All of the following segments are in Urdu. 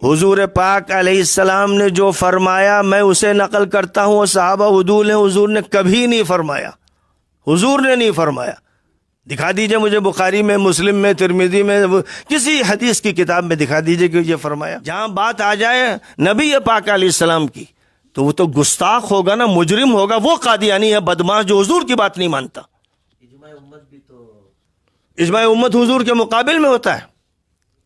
حضور پاک علیہ السلام نے جو فرمایا میں اسے نقل کرتا ہوں، اور صحابہ عدول ہیں، حضور نے کبھی نہیں فرمایا، حضور نے نہیں فرمایا۔ دکھا دیجئے مجھے بخاری میں، مسلم میں، ترمذی میں، کسی حدیث کی کتاب میں دکھا دیجئے کہ یہ فرمایا۔ جہاں بات آ جائے نبی پاک علیہ السلام کی تو وہ تو گستاخ ہوگا نا، مجرم ہوگا، وہ قادیانی ہے، بدمعاش، جو حضور کی بات نہیں مانتا۔ اجماع امت بھی تو اجماع امت حضور کے مقابل میں ہوتا ہے۔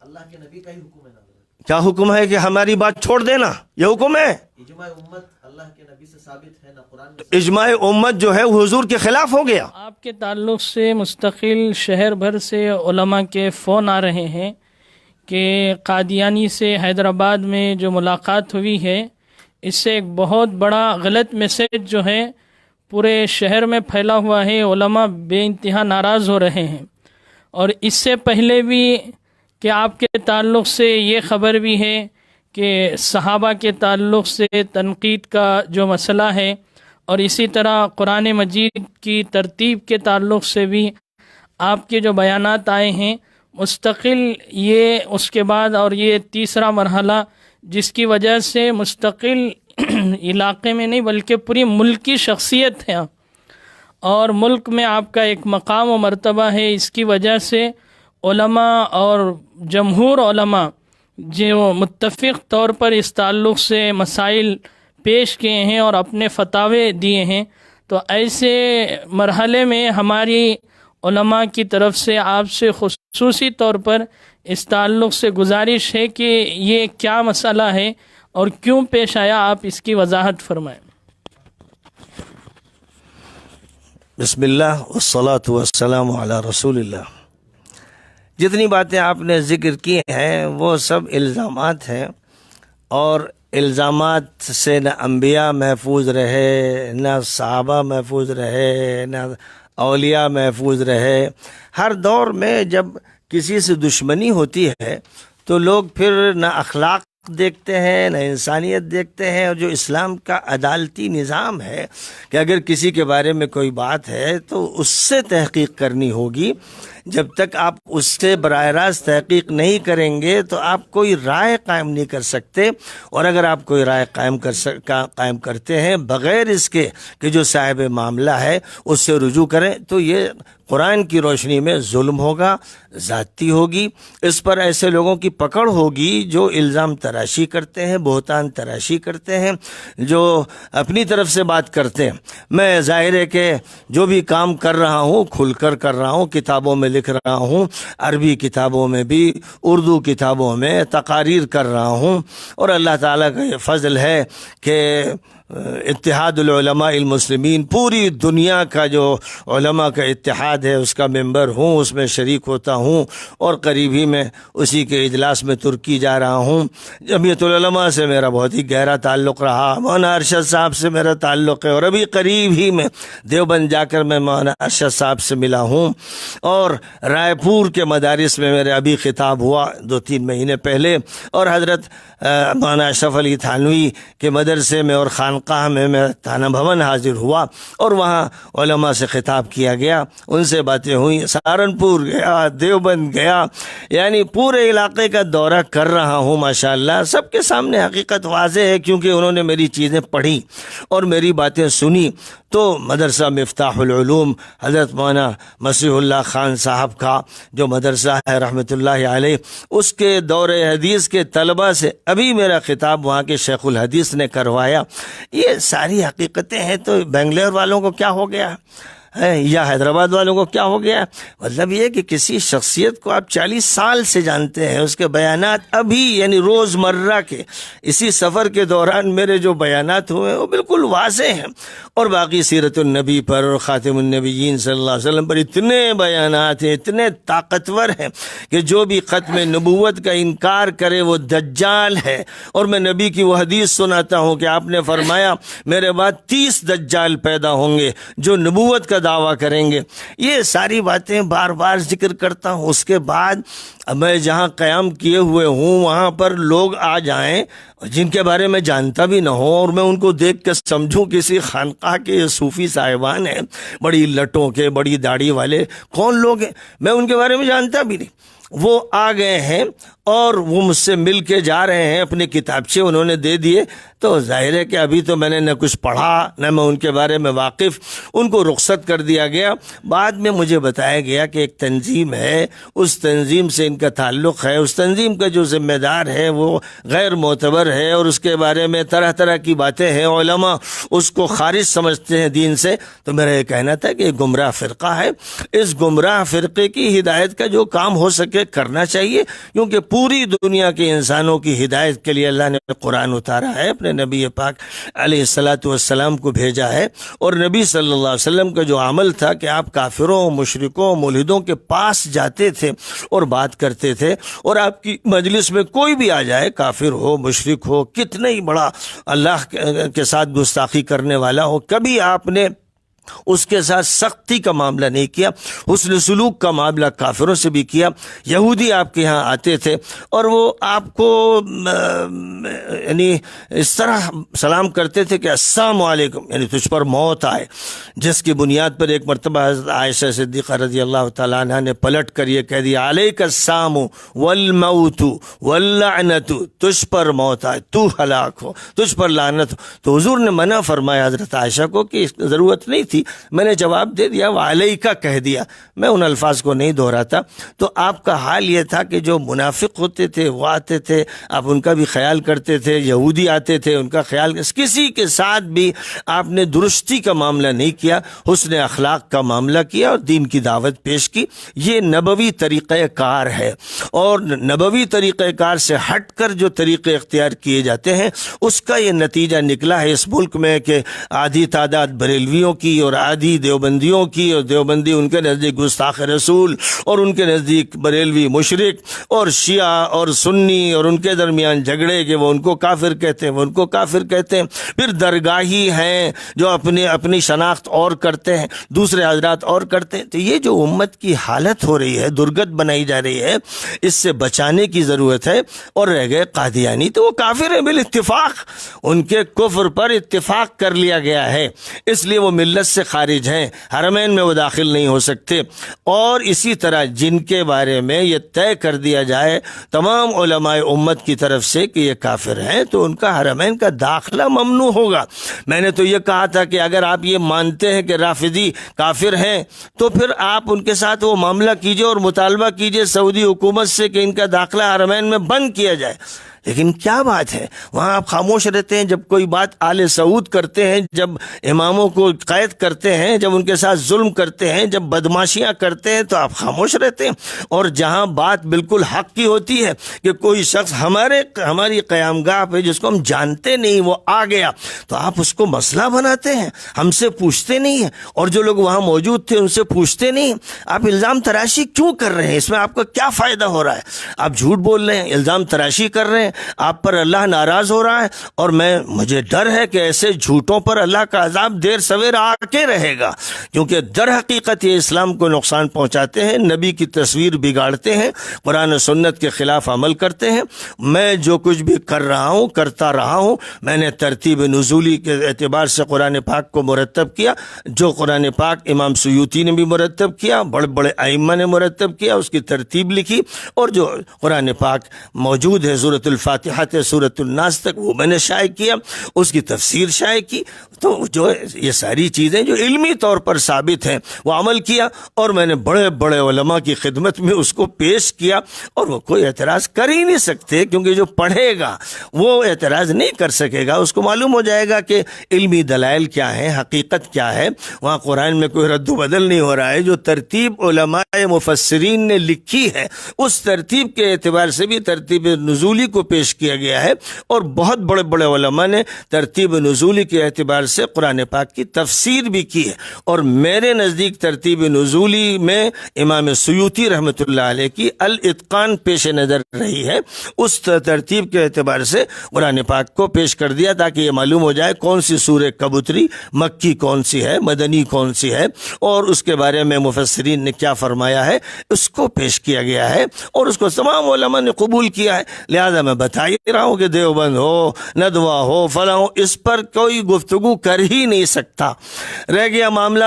اللہ کے نبی کا ہی حکم ہے نا حضرت۔ کیا حکم ہے کہ ہماری بات چھوڑ دینا؟ یہ حکم ہے؟ اجماع امت اللہ کے نبی سے ثابت ہے نا، قرآن میں اجماع امت جو ہے وہ حضور کے خلاف ہو گیا۔ آپ کے تعلق سے مستقل شہر بھر سے علماء کے فون آ رہے ہیں کہ قادیانی سے حیدرآباد میں جو ملاقات ہوئی ہے، اس سے ایک بہت بڑا غلط میسیج جو ہے پورے شہر میں پھیلا ہوا ہے، علماء بے انتہا ناراض ہو رہے ہیں۔ اور اس سے پہلے بھی کہ آپ کے تعلق سے یہ خبر بھی ہے کہ صحابہ کے تعلق سے تنقید کا جو مسئلہ ہے، اور اسی طرح قرآن مجید کی ترتیب کے تعلق سے بھی آپ کے جو بیانات آئے ہیں مستقل، یہ اس کے بعد اور یہ تیسرا مرحلہ جس کی وجہ سے مستقل علاقے میں نہیں بلکہ پوری ملک کی شخصیت ہے اور ملک میں آپ کا ایک مقام و مرتبہ ہے، اس کی وجہ سے علماء اور جمہور علماء جو متفق طور پر اس تعلق سے مسائل پیش کیے ہیں اور اپنے فتاوے دیے ہیں، تو ایسے مرحلے میں ہماری علماء کی طرف سے آپ سے خصوصی طور پر اس تعلق سے گزارش ہے کہ یہ کیا مسئلہ ہے اور کیوں پیش آیا، آپ اس کی وضاحت فرمائیں۔ بسم اللہ والصلاة والسلام علی رسول اللہ۔ جتنی باتیں آپ نے ذکر کی ہیں وہ سب الزامات ہیں، اور الزامات سے نہ انبیاء محفوظ رہے، نہ صحابہ محفوظ رہے، نہ اولیاء محفوظ رہے۔ ہر دور میں جب کسی سے دشمنی ہوتی ہے تو لوگ پھر نہ اخلاق دیکھتے ہیں نہ انسانیت دیکھتے ہیں، اور جو اسلام کا عدالتی نظام ہے کہ اگر کسی کے بارے میں کوئی بات ہے تو اس سے تحقیق کرنی ہوگی۔ جب تک آپ اس سے براہ راست تحقیق نہیں کریں گے تو آپ کوئی رائے قائم نہیں کر سکتے، اور اگر آپ کوئی رائے قائم کرتے ہیں بغیر اس کے کہ جو صاحب معاملہ ہے اس سے رجوع کریں تو یہ قرآن کی روشنی میں ظلم ہوگا، زیادتی ہوگی۔ اس پر ایسے لوگوں کی پکڑ ہوگی جو الزام تراشی کرتے ہیں، بہتان تراشی کرتے ہیں، جو اپنی طرف سے بات کرتے ہیں۔ میں ظاہر ہے کہ جو بھی کام کر رہا ہوں کھل کر کر رہا ہوں، کتابوں میں لکھ رہا ہوں، عربی کتابوں میں بھی، اردو کتابوں میں تقاریر کر رہا ہوں، اور اللہ تعالیٰ کا یہ فضل ہے کہ اتحاد العلماء المسلمین، پوری دنیا کا جو علماء کا اتحاد ہے اس کا ممبر ہوں، اس میں شریک ہوتا ہوں، اور قریب ہی میں اسی کے اجلاس میں ترکی جا رہا ہوں۔ جمعیت العلماء سے میرا بہت ہی گہرا تعلق رہا، مولانا ارشد صاحب سے میرا تعلق ہے، اور ابھی قریب ہی میں دیوبند جا کر میں مولانا ارشد صاحب سے ملا ہوں، اور رائے پور کے مدارس میں میرے ابھی خطاب ہوا 2-3 مہینے پہلے، اور حضرت مولانا اشرف علی تھانوی کے مدرسے میں اور خانقاہ میں میں تھانہ بھون حاضر ہوا، اور وہاں علماء سے خطاب کیا گیا، ان سے باتیں ہوئیں، سہارنپور گیا، دیوبند گیا، یعنی پورے علاقے کا دورہ کر رہا ہوں ماشاءاللہ۔ سب کے سامنے حقیقت واضح ہے کیونکہ انہوں نے میری چیزیں پڑھی اور میری باتیں سنی۔ تو مدرسہ مفتاح العلوم حضرت مولانا مسیح اللہ خان صاحب کا جو مدرسہ ہے رحمۃ اللہ علیہ، اس کے دور حدیث کے طلبہ سے ابھی میرا خطاب وہاں کے شیخ الحدیث نے کروایا۔ یہ ساری حقیقتیں ہیں، تو بنگلور والوں کو کیا ہو گیا ہے یا حیدرآباد والوں کو کیا ہو گیا؟ مطلب یہ کہ کسی شخصیت کو آپ 40 سال سے جانتے ہیں، اس کے بیانات ابھی یعنی روز مرہ کے اسی سفر کے دوران میرے جو بیانات ہوئے وہ بالکل واضح ہیں، اور باقی سیرت النبی پر اور خاتم النبیین صلی اللہ علیہ وسلم پر اتنے بیانات ہیں، اتنے طاقتور ہیں کہ جو بھی ختم نبوت کا انکار کرے وہ دجال ہے۔ اور میں نبی کی وہ حدیث سناتا ہوں کہ آپ نے فرمایا میرے بعد 30 دجال پیدا ہوں گے جو نبوت کا دعویٰ کریں گے۔ یہ ساری باتیں بار بار ذکر کرتا ہوں۔ اس کے بعد میں جہاں قیام کیے ہوئے ہوں وہاں پر لوگ آ جائیں جن کے بارے میں جانتا بھی نہ ہو، اور میں ان کو دیکھ کے سمجھوں کسی خانقاہ کے صوفی صاحبان ہیں، بڑی لٹوں کے، بڑی داڑھی والے، کون لوگ ہیں میں ان کے بارے میں جانتا بھی نہیں۔ وہ آ گئے ہیں اور وہ مجھ سے مل کے جا رہے ہیں، اپنے کتابچے انہوں نے دے دیے، تو ظاہر ہے کہ ابھی تو میں نے نہ کچھ پڑھا نہ میں ان کے بارے میں واقف، ان کو رخصت کر دیا گیا۔ بعد میں مجھے بتایا گیا کہ ایک تنظیم ہے، اس تنظیم سے ان کا تعلق ہے، اس تنظیم کا جو ذمہ دار ہے وہ غیر معتبر ہے، اور اس کے بارے میں طرح طرح کی باتیں ہیں، علماء اس کو خارج سمجھتے ہیں دین سے۔ تو میرا یہ کہنا تھا کہ یہ گمراہ فرقہ ہے، اس گمراہ فرقے کی ہدایت کا جو کام ہو سکے کرنا چاہیے، کیونکہ پوری دنیا کے انسانوں کی ہدایت کے لیے اللہ نے قرآن اتارا ہے، اپنے نبی پاک علیہ الصلاۃ والسلام کو بھیجا ہے، اور نبی صلی اللہ علیہ وسلم کا جو عمل تھا کہ آپ کافروں، مشرکوں، ملحدوں کے پاس جاتے تھے اور بات کرتے تھے، اور آپ کی مجلس میں کوئی بھی آ جائے، کافر ہو، مشرک ہو، کتنا ہی بڑا اللہ کے ساتھ گستاخی کرنے والا ہو، کبھی آپ نے اس کے ساتھ سختی کا معاملہ نہیں کیا، حسن سلوک کا معاملہ کافروں سے بھی کیا۔ یہودی آپ کے ہاں آتے تھے اور وہ آپ کو یعنی اس طرح سلام کرتے تھے کہ السلام علیکم، یعنی تجھ پر موت آئے، جس کی بنیاد پر ایک مرتبہ حضرت عائشہ صدیقہ رضی اللہ تعالیٰ عنہ نے پلٹ کر یہ کہہ دیا علیک السلام والموت واللعنت، تجھ پر موت آئے، تو ہلاک ہو، تجھ پر لعنت ہو۔ تو حضور نے منع فرمایا حضرت عائشہ کو کہ اس ضرورت نہیں تھی، میں نے جواب دے دیا، وعلیکا کہہ دیا، میں ان الفاظ کو نہیں دہراتا۔ تو آپ کا حال یہ تھا کہ جو منافق ہوتے تھے وہ آتے تھے، آپ ان کا بھی خیال کرتے تھے، یہودی آتے تھے ان کا خیال، کسی کے ساتھ بھی آپ نے درستی کا معاملہ نہیں کیا، حسن اخلاق کا معاملہ کیا اور دین کی دعوت پیش کی۔ یہ نبوی طریقہ کار ہے، اور نبوی طریقہ کار سے ہٹ کر جو طریقے اختیار کیے جاتے ہیں اس کا یہ نتیجہ نکلا ہے اس ملک میں کہ آدھی تعداد بریلویوں کی اور آدھی دیوبندیوں کی، اور دیوبندی ان کے نزدیک گستاخ رسول، اور ان کے نزدیک بریلوی مشرک، اور شیعہ اور سنی اور ان کے درمیان جھگڑے کہ وہ ان کو کافر کہتے ہیں، وہ ان کو کافر کہتے ہیں۔ پھر درگاہی ہیں جو اپنی شناخت اور کرتے ہیں، دوسرے حضرات اور کرتے ہیں۔ تو یہ جو امت کی حالت ہو رہی ہے، درگت بنائی جا رہی ہے، اس سے بچانے کی ضرورت ہے۔ اور رہ گئے قادیانی، تو وہ کافر ہیں بالاتفاق، ان کے کفر پر اتفاق کر لیا گیا ہے، اس لیے وہ ملت سے خارج ہیں، حرمین میں وہ داخل نہیں ہو سکتے۔ اور اسی طرح جن کے بارے میں یہ طے کر دیا جائے تمام علماء امت کی طرف سے کہ یہ کافر ہیں، تو ان کا حرمین کا داخلہ ممنوع ہوگا۔ میں نے تو یہ کہا تھا کہ اگر آپ یہ مانتے ہیں کہ رافضی کافر ہیں تو پھر آپ ان کے ساتھ وہ معاملہ کیجئے اور مطالبہ کیجئے سعودی حکومت سے کہ ان کا داخلہ حرمین میں بند کیا جائے۔ لیکن کیا بات ہے، وہاں آپ خاموش رہتے ہیں جب کوئی بات آل سعود کرتے ہیں، جب اماموں کو قید کرتے ہیں، جب ان کے ساتھ ظلم کرتے ہیں، جب بدماشیاں کرتے ہیں تو آپ خاموش رہتے ہیں۔ اور جہاں بات بالکل حق کی ہوتی ہے کہ کوئی شخص ہماری قیام گاہ پہ جس کو ہم جانتے نہیں وہ آ گیا، تو آپ اس کو مسئلہ بناتے ہیں، ہم سے پوچھتے نہیں ہیں، اور جو لوگ وہاں موجود تھے ان سے پوچھتے نہیں ہیں۔ آپ الزام تراشی کیوں کر رہے ہیں؟ اس میں آپ کا کیا فائدہ ہو رہا ہے؟ آپ جھوٹ بول رہے ہیں، الزام تراشی کر رہے ہیں، آپ پر اللہ ناراض ہو رہا ہے، اور مجھے ڈر ہے کہ ایسے جھوٹوں پر اللہ کا عذاب دیر سویر آ کے رہے گا، کیونکہ در حقیقت یہ اسلام کو نقصان پہنچاتے ہیں، نبی کی تصویر بگاڑتے ہیں، قرآن و سنت کے خلاف عمل کرتے ہیں۔ میں جو کچھ بھی کر رہا ہوں، کرتا رہا ہوں، میں نے ترتیب نزولی کے اعتبار سے قرآن پاک کو مرتب کیا، جو قرآن پاک امام سیوطی نے بھی مرتب کیا، بڑے بڑے ائمہ نے مرتب کیا، اس کی ترتیب لکھی، اور جو قرآن پاک موجود ہے سورۃ الفاتحہ سورۃ الناس تک وہ میں نے شائع کیا، اس کی تفسیر شائع کی۔ تو جو یہ ساری چیزیں جو علمی طور پر ثابت ہیں وہ عمل کیا، اور میں نے بڑے بڑے علماء کی خدمت میں اس کو پیش کیا، اور وہ کوئی اعتراض کر ہی نہیں سکتے، کیونکہ جو پڑھے گا وہ اعتراض نہیں کر سکے گا، اس کو معلوم ہو جائے گا کہ علمی دلائل کیا ہیں، حقیقت کیا ہے۔ وہاں قرآن میں کوئی رد و بدل نہیں ہو رہا ہے، جو ترتیب علماء مفسرین نے لکھی ہے اس ترتیب کے اعتبار سے بھی ترتیب نزولی کو پیش کیا گیا ہے، اور بہت بڑے بڑے علماء نے ترتیب نزولی کے اعتبار سے قرآن پاک کی تفسیر بھی کی ہے۔ اور میرے نزدیک ترتیب نزولی میں امام سیوطی رحمۃ اللہ علیہ کی الاتقان پیش نظر رہی ہے، اس ترتیب کے اعتبار سے قرآن پاک کو پیش کر دیا تاکہ یہ معلوم ہو جائے کون سی سورہ کب اتری، مکی کون سی ہے، مدنی کون سی ہے، اور اس کے بارے میں مفسرین نے کیا فرمایا ہے، اس کو پیش کیا گیا ہے، اور اس کو تمام علماء نے قبول کیا ہے۔ لہذا میں بتا ہی رہا ہوں کہ دیوبند ہو، ندوہ ہو، فلاں ہو، اس پر کوئی گفتگو کر ہی نہیں سکتا۔ رہ گیا معاملہ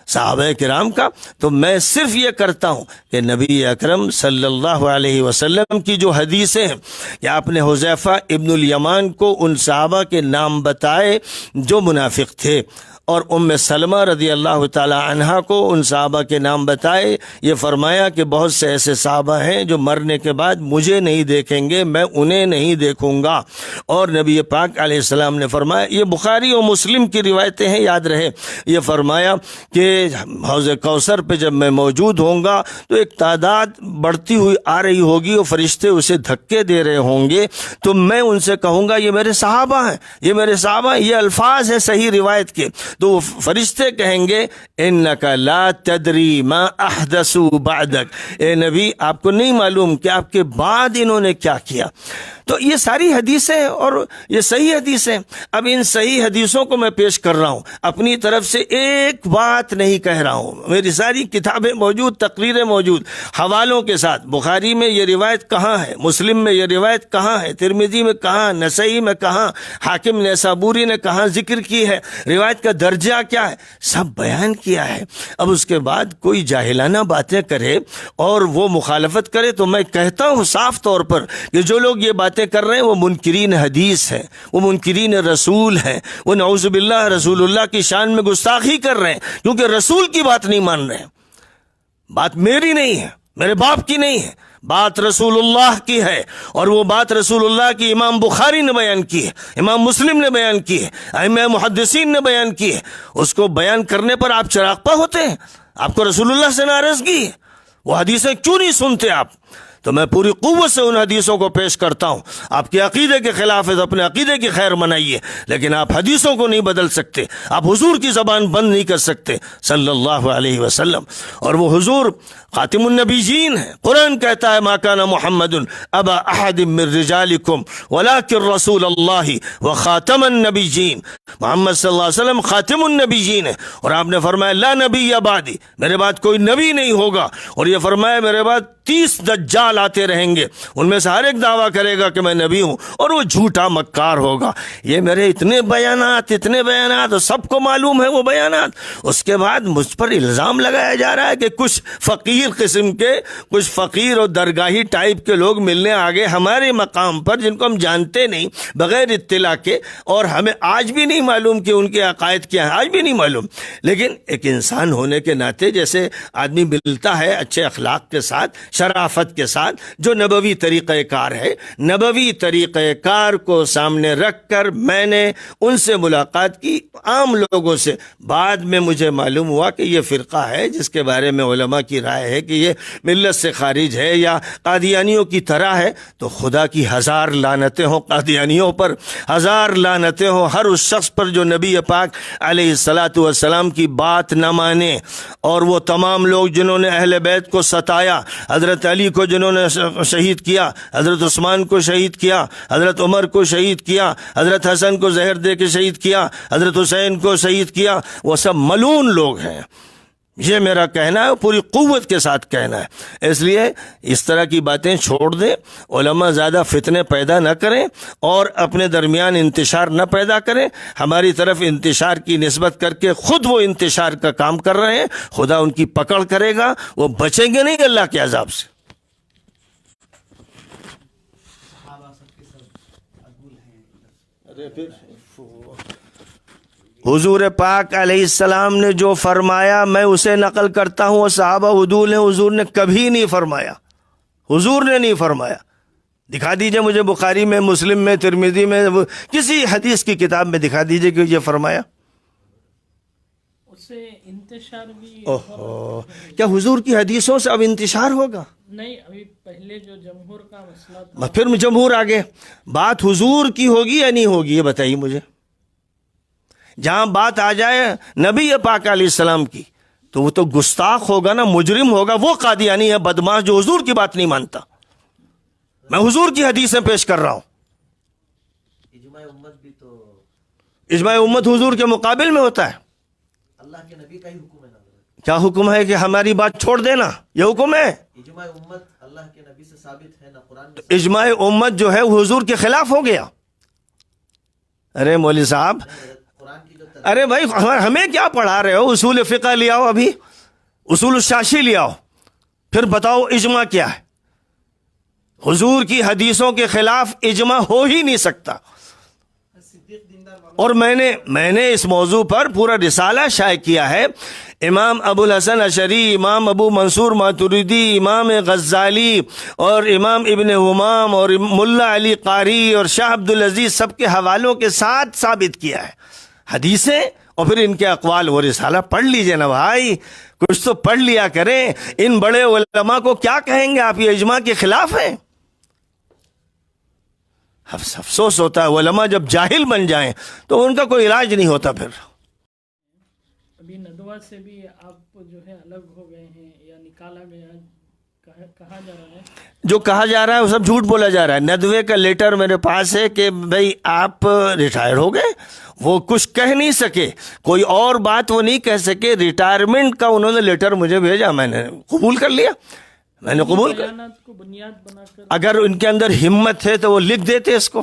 صحابہ کرام کا، تو میں صرف یہ کرتا ہوں کہ نبی اکرم صلی اللہ علیہ وسلم کی جو حدیثیں ہیں کہ آپ نے حذیفہ ابن الیمان کو ان صحابہ کے نام بتائے جو منافق تھے، اور ام سلمہ رضی اللہ تعالی عنہا کو ان صحابہ کے نام بتائے، یہ فرمایا کہ بہت سے ایسے صحابہ ہیں جو مرنے کے بعد مجھے نہیں دیکھیں گے، میں انہیں نہیں دیکھوں گا۔ اور نبی پاک علیہ السلام نے فرمایا، یہ بخاری و مسلم کی روایتیں ہیں، یاد رہے، یہ فرمایا کہ حوض کوثر پہ جب میں موجود ہوں گا تو ایک تعداد بڑھتی ہوئی آ رہی ہوگی اور فرشتے اسے دھکے دے رہے ہوں گے، تو میں ان سے کہوں گا یہ میرے صحابہ ہیں، یہ میرے صحابہ ہیں۔ یہ الفاظ ہیں صحیح روایت کے، تو وہ فرشتے کہیں گے انک لا تدری ما احدثوا بعدک، اے نبی آپ کو نہیں معلوم کہ آپ کے بعد انہوں نے کیا کیا۔ تو یہ ساری حدیثیں اور یہ صحیح حدیثیں، اب ان صحیح حدیثوں کو میں پیش کر رہا ہوں، اپنی طرف سے ایک بات نہیں کہہ رہا ہوں، میری ساری کتابیں موجود، تقریریں موجود حوالوں کے ساتھ، بخاری میں یہ روایت کہاں ہے، مسلم میں یہ روایت کہاں ہے، ترمذی میں کہاں، نسائی میں کہاں، حاکم نیسابوری نے کہاں ذکر کی ہے، روایت کا درجہ کیا ہے، سب بیان کیا ہے۔ اب اس کے بعد کوئی جاہلانہ باتیں کرے اور وہ مخالفت کرے تو میں کہتا ہوں صاف طور پر کہ جو لوگ یہ باتیں کر رہے ہیں وہ منکرین حدیث ہیں، وہ منکرین رسول ہیں، وہ نعوذ باللہ رسول اللہ کی شان میں گستاخی کر رہے ہیں، کیونکہ رسول کی بات نہیں مان رہے ہیں۔ بات میری نہیں ہے، میرے باپ کی نہیں ہے، بات رسول اللہ کی ہے، اور وہ بات رسول اللہ کی امام بخاری نے بیان کی ہے، امام مسلم نے بیان کی ہے، ائمہ محدثین نے بیان کی ہے۔ اس کو بیان کرنے پر آپ چراغپا ہوتے ہیں، آپ کو رسول اللہ سے ناراضگی ہے، وہ حدیثیں کیوں نہیں سنتے آپ؟ تو میں پوری قوت سے ان حدیثوں کو پیش کرتا ہوں۔ آپ کے عقیدے کے خلاف ہے تو اپنے عقیدے کی خیر منائیے، لیکن آپ حدیثوں کو نہیں بدل سکتے، آپ حضور کی زبان بند نہیں کر سکتے صلی اللہ علیہ وسلم، اور وہ حضور خاتم النبیین ہے۔ قرآن کہتا ہے ما کان محمد ابا احد من رجالکم ولکن رسول اللہ وخاتم النبیین، محمد صلی اللہ علیہ وسلم خاتم النبیین ہے، اور آپ نے فرمایا لا نبی بعدی، میرے بعد کوئی نبی نہیں ہوگا، اور یہ فرمایا میرے بعد 30 دجال آتے رہیں گے، ان میں سے ہر ایک دعویٰ کرے گا کہ میں نبی ہوں، اور وہ جھوٹا مکار ہوگا۔ یہ میرے اتنے بیانات اور سب کو معلوم ہے وہ بیانات، اس کے بعد مجھ پر الزام لگایا جا رہا ہے کہ کچھ فقیر قسم کے، کچھ فقیر اور درگاہی ٹائپ کے لوگ ملنے آگے ہمارے مقام پر، جن کو ہم جانتے نہیں، بغیر اطلاع کے، اور ہمیں آج بھی نہیں معلوم کہ ان کے عقائد کیا ہیں، آج بھی نہیں معلوم، لیکن ایک انسان ہونے کے ناطے جیسے آدمی ملتا ہے اچھے اخلاق کے ساتھ، شرافت کے ساتھ، جو نبوی طریقہ کار ہے، نبوی طریقہ کار کو سامنے رکھ کر میں نے ان سے ملاقات کی، عام لوگوں سے۔ بعد میں مجھے معلوم ہوا کہ یہ فرقہ ہے جس کے بارے میں علماء کی رائے ہے کہ یہ ملت سے خارج ہے یا قادیانیوں کی طرح ہے، تو خدا کی 1000 لعنتیں ہوں قادیانیوں پر، 1000 لعنتیں ہوں ہر اس شخص پر جو نبی پاک علیہ الصلاۃ والسلام کی بات نہ مانے، اور وہ تمام لوگ جنہوں نے اہل بیت کو ستایا، حضرت علی کو جنہوں نے شہید کیا، حضرت عثمان کو شہید کیا، حضرت عمر کو شہید کیا، حضرت حسن کو زہر دے کے شہید کیا، حضرت حسین کو شہید کیا، وہ سب ملعون لوگ ہیں۔ یہ میرا کہنا ہے، پوری قوت کے ساتھ کہنا ہے۔ اس لیے اس طرح کی باتیں چھوڑ دیں، علماء زیادہ فتنے پیدا نہ کریں اور اپنے درمیان انتشار نہ پیدا کریں۔ ہماری طرف انتشار کی نسبت کر کے خود وہ انتشار کا کام کر رہے ہیں، خدا ان کی پکڑ کرے گا، وہ بچیں گے نہیں اللہ کے عذاب سے۔ حضور پاک علیہ السلام نے جو فرمایا میں اسے نقل کرتا ہوں، صحابہ عدول ہیں، حضور نے کبھی نہیں فرمایا، حضور نے نہیں فرمایا۔ دکھا دیجئے مجھے بخاری میں، مسلم میں، ترمذی میں، کسی حدیث کی کتاب میں دکھا دیجئے کہ یہ فرمایا۔ اس سے انتشار بھی کیا حضور کی حدیثوں سے اب انتشار ہوگا؟ نہیں، ابھی پہلے جو جمہور کا مسئلہ تھا، پھر جمہور آگے، بات حضور کی ہوگی یا نہیں ہوگی یہ بتائیے مجھے۔ جہاں بات آ جائے نبی پاک علیہ السلام کی تو وہ تو گستاخ ہوگا نا، مجرم ہوگا، وہ قادیانی ہے، بدماش، جو حضور کی بات نہیں مانتا۔ میں حضور کی حدیثیں پیش کر رہا ہوں۔ اجماع امت بھی تو اجماع امت حضور کے مقابل میں ہوتا ہے۔ اللہ کے نبی کا ہی حکم ہے نا۔ کیا حکم ہے کہ ہماری بات چھوڑ دینا؟ یہ حکم ہے؟ اجماع امت اللہ کے نبی سے ثابت ہے نا، قرآن میں اجماع امت جو ہے وہ حضور کے خلاف ہو گیا۔ ارے مولوی صاحب، قرآن کی جو ارے بھائی ہمیں کیا پڑھا رہے ہو؟ اصول فقہ لے آؤ، ابھی اصول الشاشی لے آؤ، پھر بتاؤ اجماع کیا ہے؟ حضور کی حدیثوں کے خلاف اجماع ہو ہی نہیں سکتا۔ اور میں نے اس موضوع پر پورا رسالہ شائع کیا ہے۔ امام ابو الحسن اشعری، امام ابو منصور ماتریدی، امام غزالی اور امام ابن حمام اور ملا علی قاری اور شاہ عبدالعزیز سب کے حوالوں کے ساتھ ثابت کیا ہے حدیثیں، اور پھر ان کے اقوال۔ وہ رسالہ پڑھ لیجئے نا بھائی، کچھ تو پڑھ لیا کریں۔ ان بڑے علماء کو کیا کہیں گے آپ؟ یہ اجماع کے خلاف ہیں۔ افسوس ہوتا ہے علماء جب جاہل بن جائیں تو ان کا کوئی علاج نہیں ہوتا۔ پھر ابھی ندوہ سے بھی آپ جو ہے الگ ہو گئے ہیں یا نکالا گیا، کہا جا رہا ہے؟ جو کہا جا رہا ہے وہ سب جھوٹ بولا جا رہا ہے۔ ندوے کا لیٹر میرے پاس ہے کہ بھئی آپ ریٹائر ہو گئے، وہ کچھ کہہ نہیں سکے، کوئی اور بات وہ نہیں کہہ سکے۔ ریٹائرمنٹ کا انہوں نے لیٹر مجھے بھیجا، میں نے قبول کر لیا، میں نے قبول کر۔ کو بنیاد بنا کر اگر ان کے اندر ہمت ہے تو وہ لکھ دیتے اس کو،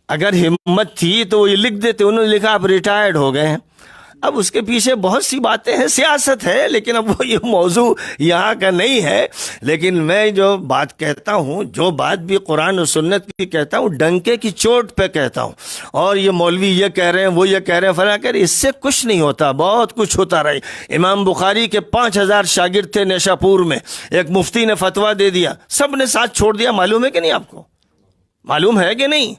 اگر ہمت تھی تو وہ یہ لکھ دیتے۔ انہوں نے لکھا آپ ریٹائرڈ ہو گئے ہیں۔ اب اس کے پیچھے بہت سی باتیں ہیں، سیاست ہے، لیکن اب وہ یہ موضوع یہاں کا نہیں ہے۔ لیکن میں جو بات کہتا ہوں، جو بات بھی قرآن و سنت کی کہتا ہوں، ڈنکے کی چوٹ پہ کہتا ہوں۔ اور یہ مولوی یہ کہہ رہے ہیں، وہ یہ کہہ رہے ہیں، فلاں کہہ رہے ہیں، اس سے کچھ نہیں ہوتا، بہت کچھ ہوتا رہی۔ امام بخاری کے 5000 شاگرد تھے نیشاپور میں، ایک مفتی نے فتویٰ دے دیا، سب نے ساتھ چھوڑ دیا۔ معلوم ہے کہ نہیں آپ کو؟ معلوم ہے کہ نہیں؟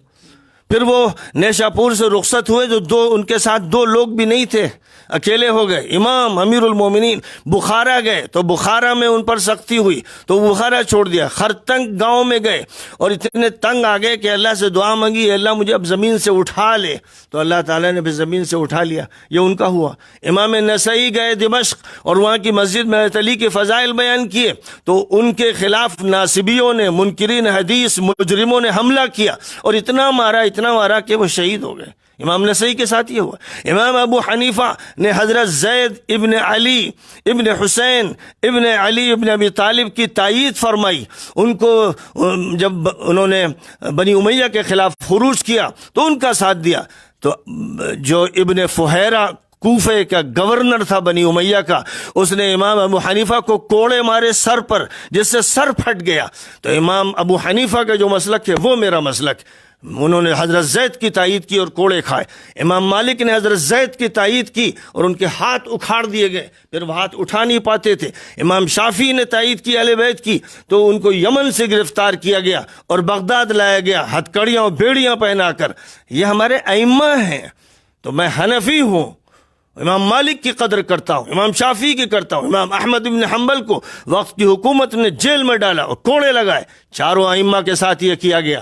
پھر وہ نیشاپور سے رخصت ہوئے تو ان کے ساتھ 2 لوگ بھی نہیں تھے، اکیلے ہو گئے۔ امام امیر المومنین بخارا گئے تو بخارا میں ان پر سختی ہوئی تو بخارا چھوڑ دیا۔ خرتنگ گاؤں میں گئے اور اتنے تنگ آ گئے کہ اللہ سے دعا مانگی، اللہ مجھے اب زمین سے اٹھا لے، تو اللہ تعالیٰ نے بھی زمین سے اٹھا لیا۔ یہ ان کا ہوا۔ امام نسائی گئے دمشق اور وہاں کی مسجد میں حضرت علی کے فضائل بیان کیے تو ان کے خلاف ناصبیوں نے، منکرین حدیث، مجرموں نے حملہ کیا اور اتنا مارا کہ وہ شہید ہو گئے۔ امام نسائی کے ساتھ یہ ہوا۔ امام ابو حنیفہ نے حضرت زید ابن علی ابن حسین ابن علی ابن ابی طالب کی تائید فرمائی۔ ان کو جب انہوں نے بنی امیہ کے خلاف خروج کیا تو ان کا ساتھ دیا۔ تو جو ابن فہیرہ کوفے کا گورنر تھا بنی امیہ کا، اس نے امام ابو حنیفہ کو کوڑے مارے سر پر، جس سے سر پھٹ گیا۔ تو امام ابو حنیفہ کا جو مسلک ہے وہ میرا مسلک، انہوں نے حضرت زید کی تائید کی اور کوڑے کھائے۔ امام مالک نے حضرت زید کی تائید کی اور ان کے ہاتھ اکھاڑ دیے گئے، پھر وہ ہاتھ اٹھا نہیں پاتے تھے۔ امام شافعی نے تائید کی اہل بیت کی تو ان کو یمن سے گرفتار کیا گیا اور بغداد لایا گیا ہتھکڑیاں اور بیڑیاں پہنا کر۔ یہ ہمارے ائمہ ہیں۔ تو میں حنفی ہوں، امام مالک کی قدر کرتا ہوں، امام شافعی کی کرتا ہوں۔ امام احمد بن حنبل کو وقت کی حکومت نے جیل میں ڈالا اور کوڑے لگائے۔ چاروں ائمہ کے ساتھ یہ کیا گیا۔